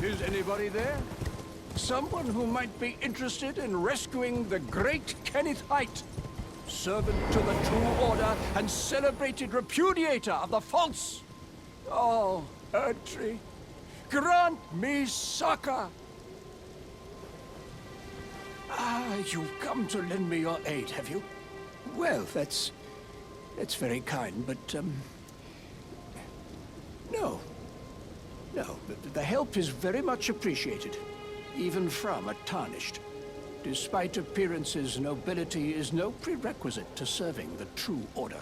Is anybody there? Someone who might be interested in rescuing the great Kenneth Haight, servant to the True Order and celebrated repudiator of the false. Oh, Erdtree, grant me succor! Ah, you've come to lend me your aid, have you? Well, that's very kind, but, no. No, the help is very much appreciated, even from a Tarnished. Despite appearances, nobility is no prerequisite to serving the True Order.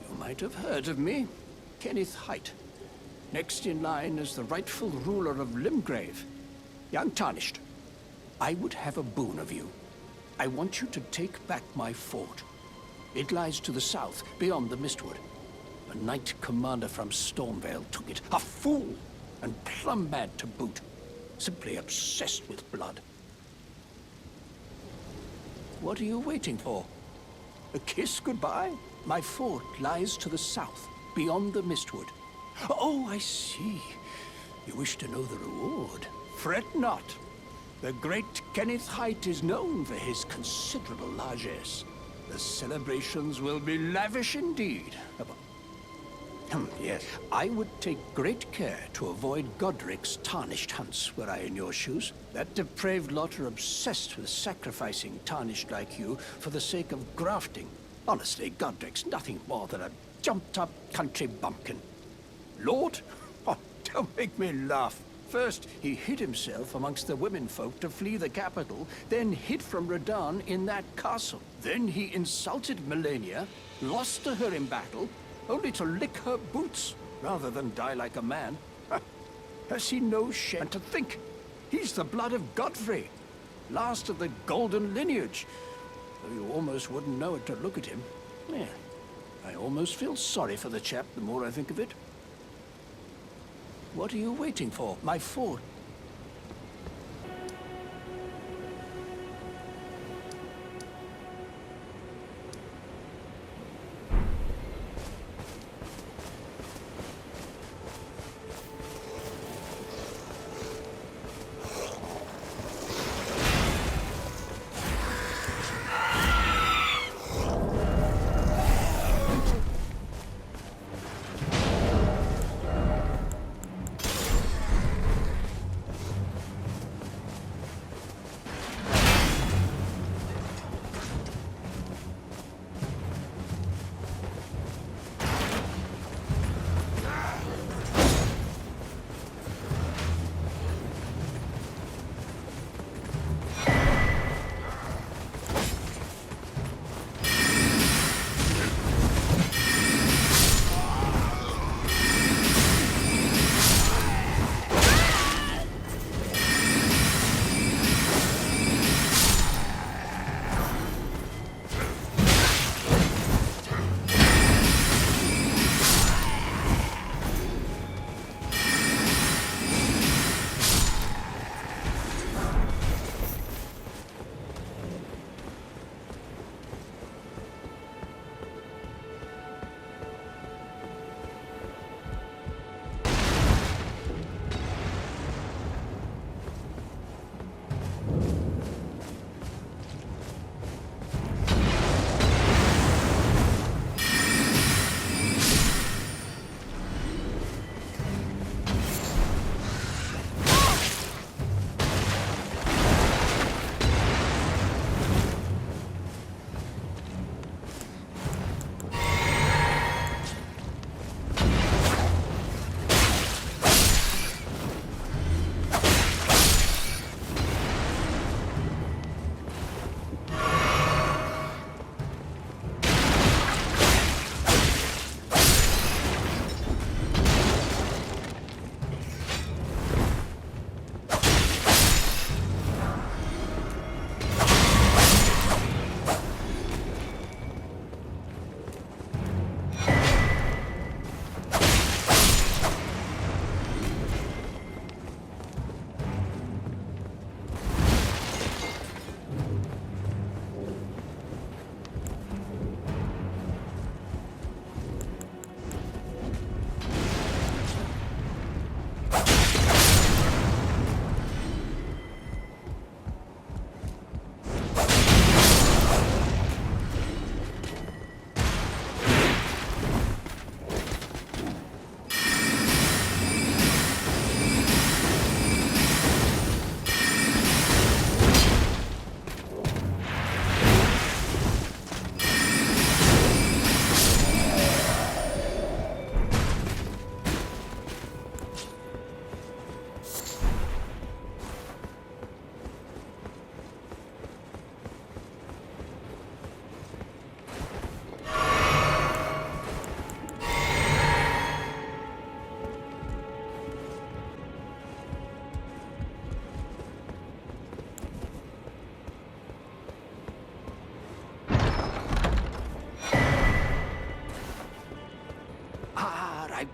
You might have heard of me, Kenneth Haight. Next in line is the rightful ruler of Limgrave, young Tarnished. I would have a boon of you. I want you to take back my fort. It lies to the south, beyond the Mistwood. A knight commander from Stormveil took it. A fool! And plumb mad to boot. Simply obsessed with blood. What are you waiting for? A kiss goodbye? My fort lies to the south, beyond the Mistwood. Oh, I see. You wish to know the reward. Fret not. The great Kenneth Haight is known for his considerable largesse. The celebrations will be lavish indeed. Yes, I would take great care to avoid Godric's Tarnished hunts were I in your shoes. That depraved lot are obsessed with sacrificing Tarnished like you for the sake of grafting. Honestly, Godric's nothing more than a jumped-up country bumpkin. Lord? Oh, don't make me laugh. First, he hid himself amongst the womenfolk to flee the capital, then hid from Radahn in that castle. Then he insulted Melania, lost to her in battle, only to lick her boots, rather than die like a man. Has he no shame? And to think, he's the blood of Godfrey, last of the golden lineage. Though you almost wouldn't know it to look at him. Yeah, I almost feel sorry for the chap the more I think of it. What are you waiting for? My fort.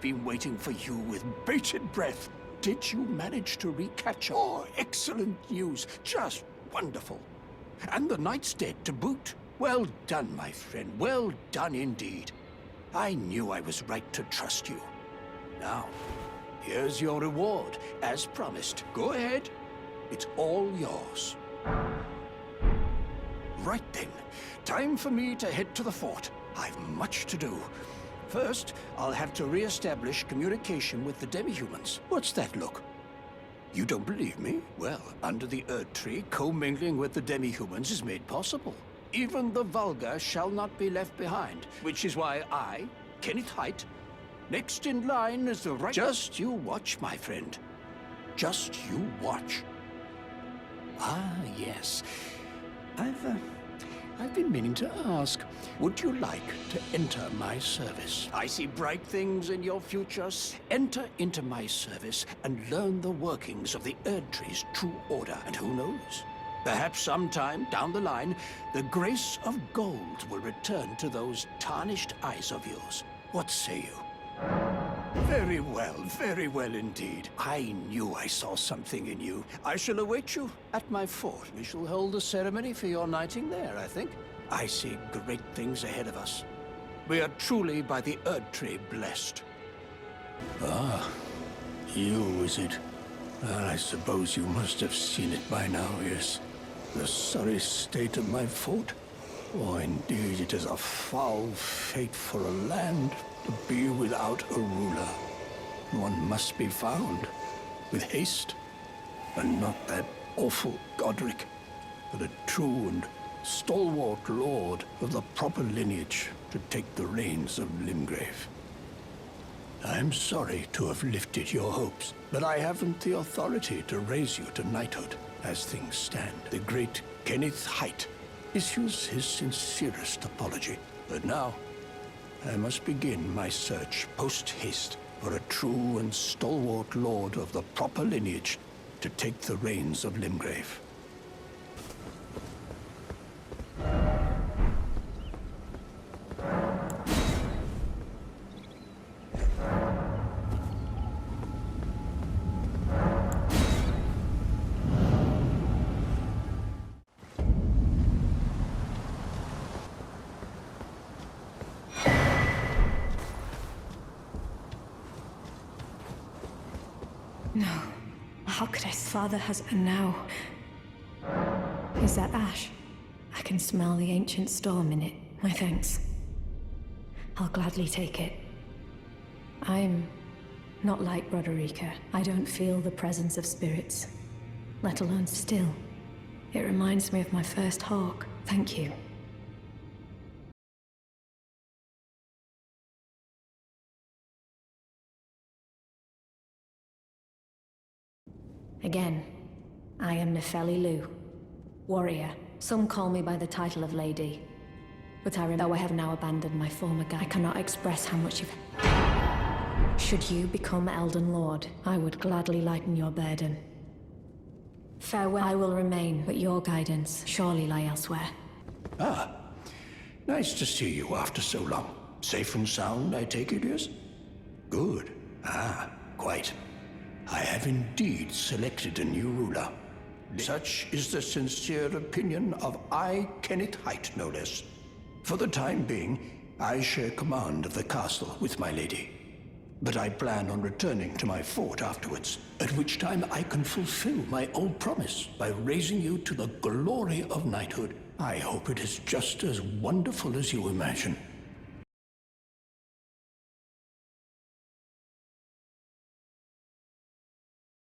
been waiting for you with bated breath. Did you manage to recapture? Oh, excellent news. Just wonderful. And the knight's dead to boot. Well done, my friend. Well done indeed. I knew I was right to trust you. Now, here's your reward, as promised. Go ahead. It's all yours. Right then. Time for me to head to the fort. I've much to do. First, I'll have to re-establish communication with the demi-humans. What's that look? You don't believe me? Well, under the Erd Tree, commingling with the demi-humans is made possible. Even the vulgar shall not be left behind, which is why I, Kenneth Haight, next in line is the right... Just you watch, my friend. Just you watch. Ah, yes. I've been meaning to ask, would you like to enter my service? I see bright things in your future. Enter into my service and learn the workings of the Erd Tree's true order. And who knows? Perhaps sometime down the line, the grace of gold will return to those tarnished eyes of yours. What say you? Very well indeed. I knew I saw something in you. I shall await you at my fort. We shall hold a ceremony for your knighting there, I think. I see great things ahead of us. We are truly by the Erd Tree blessed. Ah, you, is it? Well, I suppose you must have seen it by now, yes. The sorry state of my fort. Oh, indeed, it is a foul fate for a land to be without a ruler. One must be found, with haste, and not that awful Godric, but a true and stalwart lord of the proper lineage to take the reins of Limgrave. I'm sorry to have lifted your hopes, but I haven't the authority to raise you to knighthood. As things stand, the great Kenneth Haight issues his sincerest apology. But now, I must begin my search post-haste for a true and stalwart lord of the proper lineage to take the reins of Limgrave. No. How could his father has... And now... Is that ash? I can smell the ancient storm in it. My thanks. I'll gladly take it. I'm not like Broderica. I don't feel the presence of spirits, let alone still. It reminds me of my first hawk. Thank you. Again, I am Nepheli Loux, warrior. Some call me by the title of Lady. But though I have now abandoned my former guise, I cannot express how much you've... Should you become Elden Lord, I would gladly lighten your burden. Farewell, I will remain, but your guidance surely lie elsewhere. Ah, nice to see you after so long. Safe and sound, I take it, yes? Good. Ah, quite. I have indeed selected a new ruler. Such is the sincere opinion of I, Kenneth Haight, no less. For the time being, I share command of the castle with my lady. But I plan on returning to my fort afterwards, at which time I can fulfill my old promise by raising you to the glory of knighthood. I hope it is just as wonderful as you imagine.